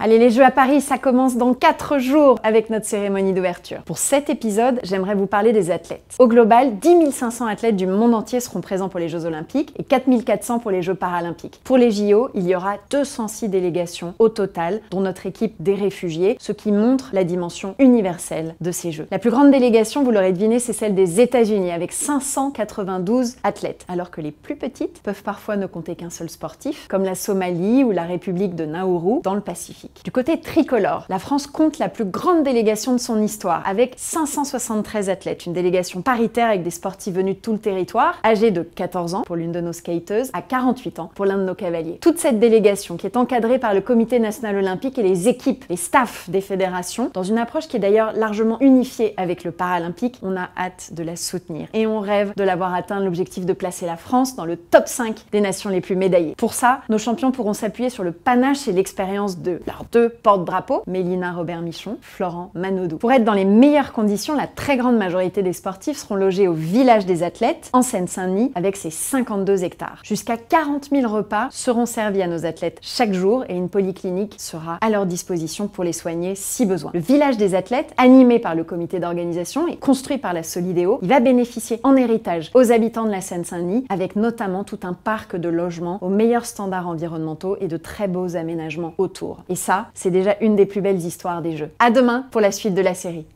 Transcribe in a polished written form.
Allez, les Jeux à Paris, ça commence dans 4 jours avec notre cérémonie d'ouverture. Pour cet épisode, j'aimerais vous parler des athlètes. Au global, 10 500 athlètes du monde entier seront présents pour les Jeux Olympiques et 4 400 pour les Jeux Paralympiques. Pour les JO, il y aura 206 délégations au total, dont notre équipe des réfugiés, ce qui montre la dimension universelle de ces Jeux. La plus grande délégation, vous l'aurez deviné, c'est celle des États-Unis, avec 592 athlètes, alors que les plus petites peuvent parfois ne compter qu'un seul sportif, comme la Somalie ou la République de Nauru dans le Pacifique. Du côté tricolore, la France compte la plus grande délégation de son histoire, avec 573 athlètes, une délégation paritaire avec des sportifs venus de tout le territoire, âgés de 14 ans pour l'une de nos skateuses, à 48 ans pour l'un de nos cavaliers. Toute cette délégation qui est encadrée par le Comité national olympique et les équipes, les staffs des fédérations, dans une approche qui est d'ailleurs largement unifiée avec le paralympique, on a hâte de la soutenir. Et on rêve de l'avoir atteint l'objectif de placer la France dans le top 5 des nations les plus médaillées. Pour ça, nos champions pourront s'appuyer sur le panache et l'expérience de leurs 2 porte-drapeaux, Mélina Robert-Michon, Florent Manodou. Pour être dans les meilleures conditions, la très grande majorité des sportifs seront logés au village des athlètes, en Seine-Saint-Denis, avec ses 52 hectares. Jusqu'à 40 000 repas seront servis à nos athlètes chaque jour et une polyclinique sera à leur disposition pour les soigner si besoin. Le village des athlètes, animé par le comité d'organisation et construit par la Solidéo, il va bénéficier en héritage aux habitants de la Seine-Saint-Denis, avec notamment tout un parc de logements aux meilleurs standards environnementaux et de très beaux aménagements autour. Et ça, c'est déjà une des plus belles histoires des Jeux. À demain pour la suite de la série.